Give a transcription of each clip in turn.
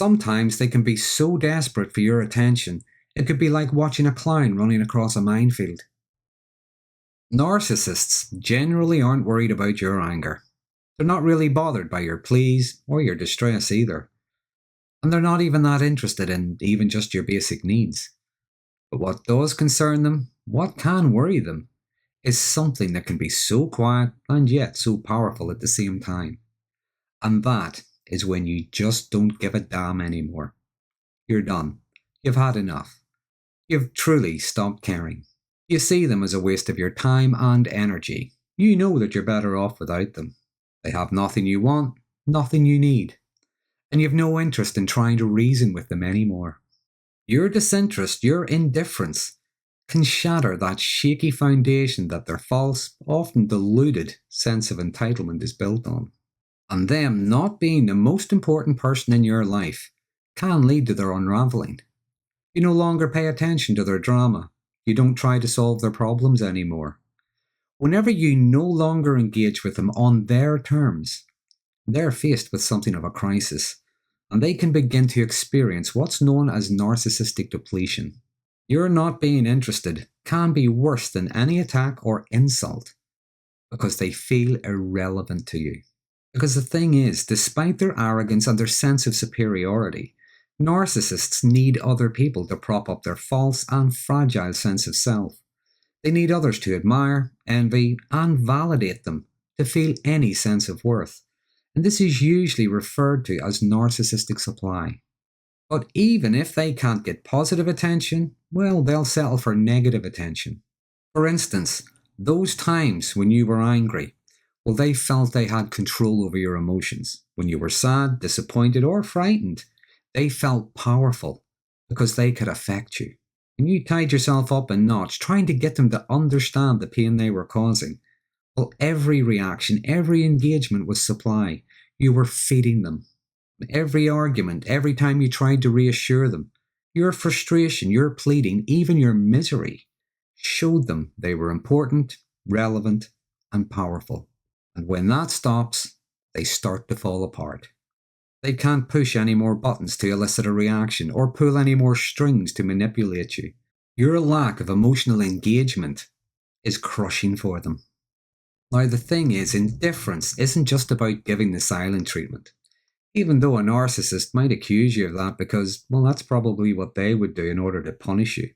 Sometimes they can be so desperate for your attention, it could be like watching a clown running across a minefield. Narcissists generally aren't worried about your anger. They're not really bothered by your pleas or your distress either. And they're not even that interested in even just your basic needs. But what does concern them, what can worry them, is something that can be so quiet and yet so powerful at the same time. And that is when you just don't give a damn anymore. You're done. You've had enough. You've truly stopped caring. You see them as a waste of your time and energy. You know that you're better off without them. They have nothing you want, nothing you need. And you've no interest in trying to reason with them anymore. Your disinterest, your indifference, can shatter that shaky foundation that their false, often deluded sense of entitlement is built on. And them not being the most important person in your life can lead to their unravelling. You no longer pay attention to their drama. You don't try to solve their problems anymore. Whenever you no longer engage with them on their terms, they're faced with something of a crisis, and they can begin to experience what's known as narcissistic depletion. Your not being interested can be worse than any attack or insult, because they feel irrelevant to you. Because the thing is, despite their arrogance and their sense of superiority, narcissists need other people to prop up their false and fragile sense of self. They need others to admire, envy, and validate them to feel any sense of worth. And this is usually referred to as narcissistic supply. But even if they can't get positive attention, well, they'll settle for negative attention. For instance, those times when you were angry, well, they felt they had control over your emotions. When you were sad, disappointed, or frightened, they felt powerful because they could affect you. And you tied yourself up in knots trying to get them to understand the pain they were causing. Well, every reaction, every engagement was supply. You were feeding them. Every argument, every time you tried to reassure them, your frustration, your pleading, even your misery, showed them they were important, relevant, and powerful. And when that stops, they start to fall apart. They can't push any more buttons to elicit a reaction or pull any more strings to manipulate you. Your lack of emotional engagement is crushing for them. Now the thing is, indifference isn't just about giving the silent treatment. Even though a narcissist might accuse you of that because, well, that's probably what they would do in order to punish you.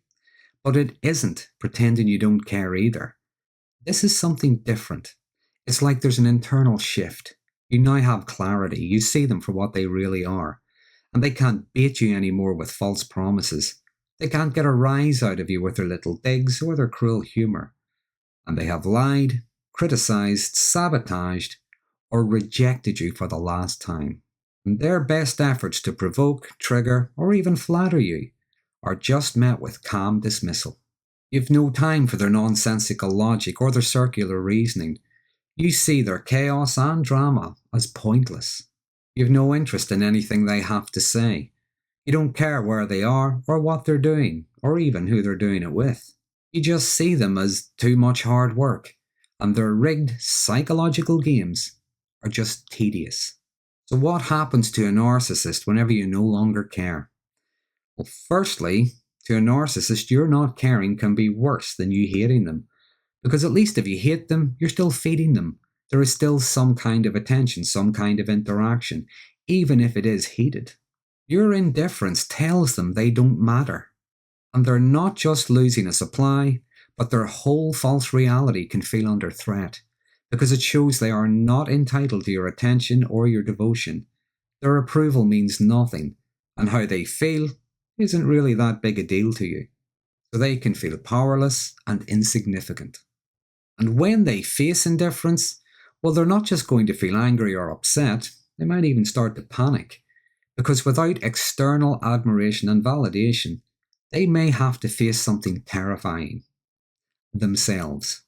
But it isn't pretending you don't care either. This is something different. It's like there's an internal shift. You now have clarity. You see them for what they really are. And they can't bait you anymore with false promises. They can't get a rise out of you with their little digs or their cruel humour. And they have lied, criticised, sabotaged, or rejected you for the last time. And their best efforts to provoke, trigger, or even flatter you are just met with calm dismissal. You've no time for their nonsensical logic or their circular reasoning. You see their chaos and drama as pointless. You've no interest in anything they have to say. You don't care where they are or what they're doing, or even who they're doing it with. You just see them as too much hard work, and their rigged psychological games are just tedious. So what happens to a narcissist whenever you no longer care? Well, firstly, to a narcissist, your not caring can be worse than you hating them. Because at least if you hate them, you're still feeding them. There is still some kind of attention, some kind of interaction, even if it is heated. Your indifference tells them they don't matter. And they're not just losing a supply, but their whole false reality can feel under threat. Because it shows they are not entitled to your attention or your devotion. Their approval means nothing, and how they feel isn't really that big a deal to you. So they can feel powerless and insignificant. And when they face indifference, well, they're not just going to feel angry or upset, they might even start to panic. Because without external admiration and validation, they may have to face something terrifying. Themselves.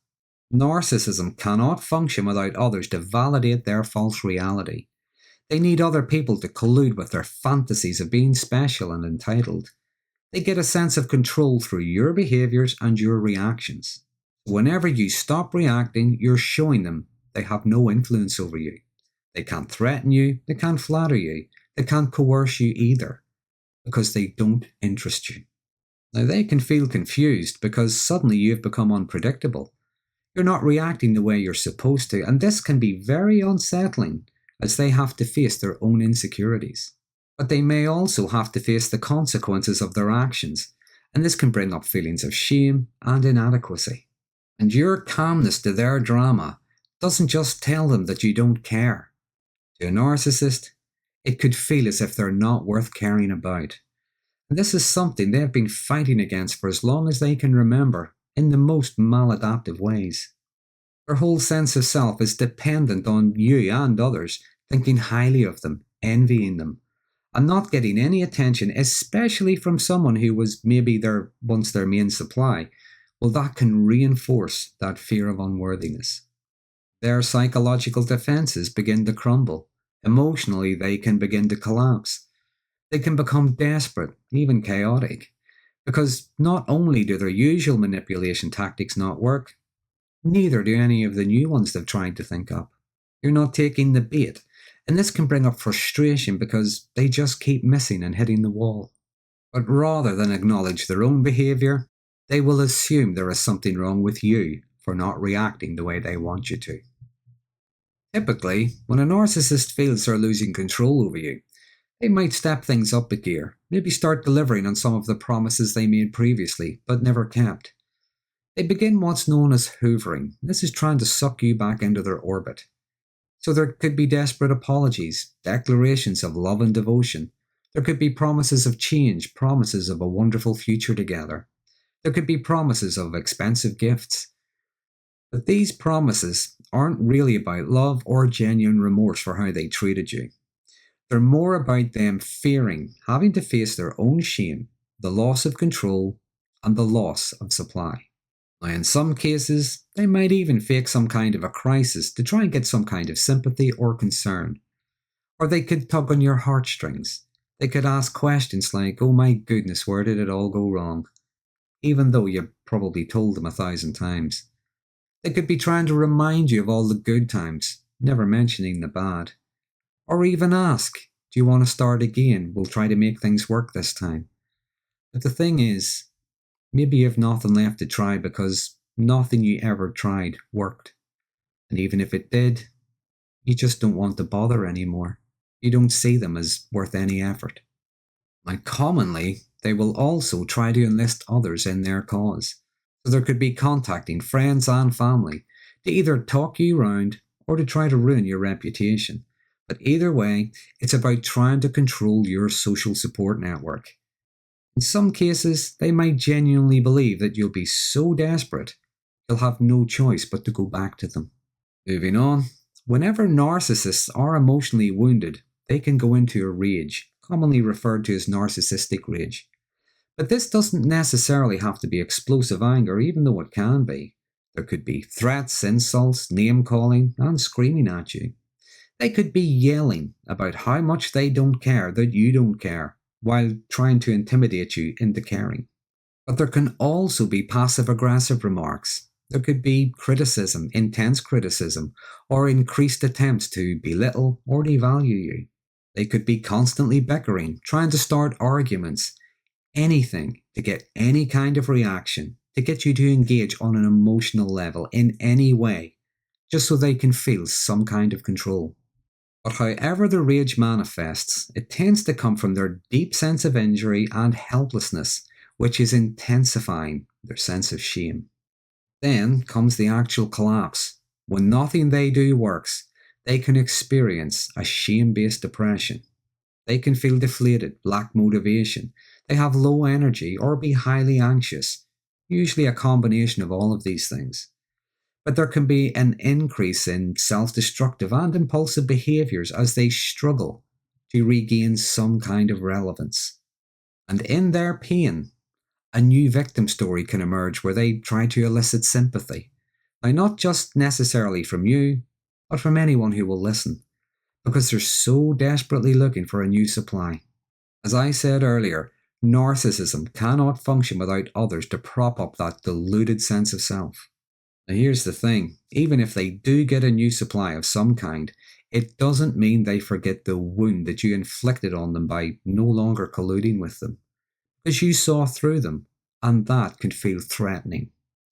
Narcissism cannot function without others to validate their false reality. They need other people to collude with their fantasies of being special and entitled. They get a sense of control through your behaviours and your reactions. Whenever you stop reacting, you're showing them they have no influence over you. They can't threaten you, they can't flatter you, They can't coerce you either, because they don't interest you. Now, they can feel confused because suddenly you've become unpredictable. You're not reacting the way you're supposed to, and this can be very unsettling as they have to face their own insecurities. But they may also have to face the consequences of their actions, and this can bring up feelings of shame and inadequacy. And your calmness to their drama doesn't just tell them that you don't care. To a narcissist, it could feel as if they're not worth caring about. And this is something they've been fighting against for as long as they can remember, in the most maladaptive ways. Their whole sense of self is dependent on you and others thinking highly of them, envying them, and not getting any attention, especially from someone who was maybe once their main supply. Well, that can reinforce that fear of unworthiness. Their psychological defenses begin to crumble. Emotionally, they can begin to collapse. They can become desperate, even chaotic, because not only do their usual manipulation tactics not work, neither do any of the new ones they've tried to think up. You're not taking the bait, and this can bring up frustration because they just keep missing and hitting the wall. But rather than acknowledge their own behaviour, they will assume there is something wrong with you for not reacting the way they want you to. Typically, when a narcissist feels they're losing control over you, they might step things up a gear, maybe start delivering on some of the promises they made previously, but never kept. They begin what's known as hoovering. This is trying to suck you back into their orbit. So there could be desperate apologies, declarations of love and devotion. There could be promises of change, promises of a wonderful future together. There could be promises of expensive gifts. But these promises aren't really about love or genuine remorse for how they treated you. They're more about them fearing having to face their own shame, the loss of control, and the loss of supply. Now, in some cases, they might even fake some kind of a crisis to try and get some kind of sympathy or concern. Or they could tug on your heartstrings. They could ask questions like, "Oh my goodness, where did it all go wrong?" Even though you probably told them 1,000 times. They could be trying to remind you of all the good times, never mentioning the bad. Or even ask, "Do you want to start again? We'll try to make things work this time." But the thing is, maybe you have nothing left to try because nothing you ever tried worked. And even if it did, you just don't want to bother anymore. You don't see them as worth any effort. And commonly, they will also try to enlist others in their cause. So there could be contacting friends and family to either talk you round or to try to ruin your reputation. But either way, it's about trying to control your social support network. In some cases, they might genuinely believe that you'll be so desperate, you'll have no choice but to go back to them. Moving on, whenever narcissists are emotionally wounded, they can go into a rage, commonly referred to as narcissistic rage. But this doesn't necessarily have to be explosive anger, even though it can be. There could be threats, insults, name-calling, and screaming at you. They could be yelling about how much they don't care that you don't care, while trying to intimidate you into caring. But there can also be passive-aggressive remarks. There could be criticism, intense criticism, or increased attempts to belittle or devalue you. They could be constantly bickering, trying to start arguments, anything to get any kind of reaction, to get you to engage on an emotional level in any way, just so they can feel some kind of control. But however the rage manifests, it tends to come from their deep sense of injury and helplessness, which is intensifying their sense of shame. Then comes the actual collapse. When nothing they do works, they can experience a shame-based depression. They can feel deflated, lack motivation, they have low energy, or be highly anxious, usually a combination of all of these things. But there can be an increase in self-destructive and impulsive behaviours as they struggle to regain some kind of relevance. And in their pain, a new victim story can emerge where they try to elicit sympathy. Now, not just necessarily from you, but from anyone who will listen, because they're so desperately looking for a new supply. As I said earlier, narcissism cannot function without others to prop up that deluded sense of self. Now here's the thing, even if they do get a new supply of some kind, It doesn't mean they forget the wound that you inflicted on them by no longer colluding with them, because you saw through them, and that could feel threatening.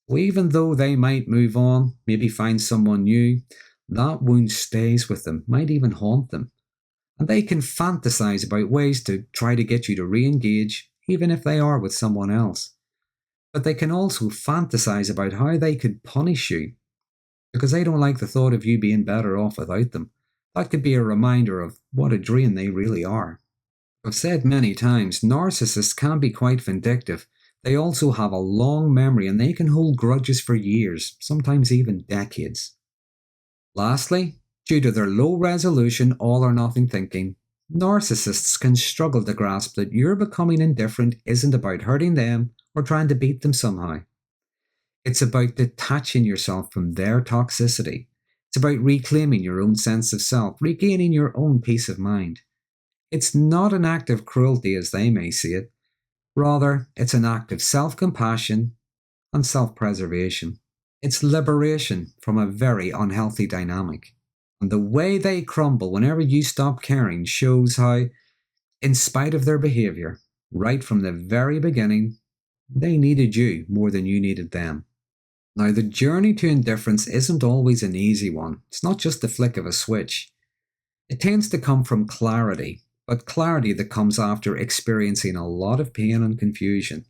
So even though they might move on, maybe find someone new, that wound stays with them, might even haunt them. And they can fantasize about ways to try to get you to re-engage, even if they are with someone else. But they can also fantasize about how they could punish you, because they don't like the thought of you being better off without them. That could be a reminder of what a drain they really are. I've said many times, narcissists can be quite vindictive. They also have a long memory and they can hold grudges for years, sometimes even decades. Lastly, due to their low resolution, all or nothing thinking, narcissists can struggle to grasp that your becoming indifferent isn't about hurting them or trying to beat them somehow. It's about detaching yourself from their toxicity. It's about reclaiming your own sense of self, regaining your own peace of mind. It's not an act of cruelty as they may see it. Rather, it's an act of self-compassion and self-preservation. It's liberation from a very unhealthy dynamic. And the way they crumble whenever you stop caring shows how, in spite of their behaviour, right from the very beginning, they needed you more than you needed them. Now, the journey to indifference isn't always an easy one. It's not just the flick of a switch. It tends to come from clarity, but clarity that comes after experiencing a lot of pain and confusion.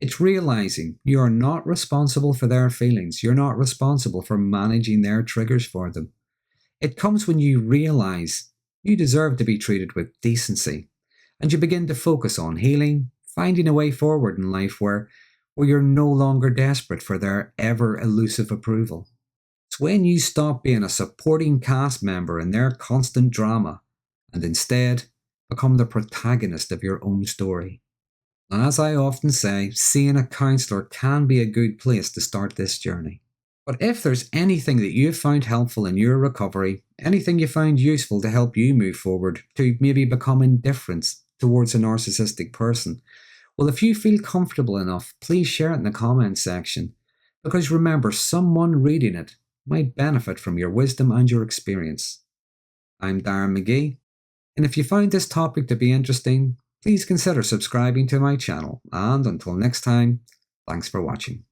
It's realizing you are not responsible for their feelings. You're not responsible for managing their triggers for them. It comes when you realize you deserve to be treated with decency, and you begin to focus on healing, finding a way forward in life where you're no longer desperate for their ever-elusive approval. It's when you stop being a supporting cast member in their constant drama and instead become the protagonist of your own story. And as I often say, seeing a counsellor can be a good place to start this journey. But if there's anything that you've found helpful in your recovery, anything you find useful to help you move forward, to maybe become indifferent towards a narcissistic person, well, if you feel comfortable enough, please share it in the comments section. Because remember, someone reading it might benefit from your wisdom and your experience. I'm Darren Magee, and if you found this topic to be interesting, please consider subscribing to my channel. And until next time, thanks for watching.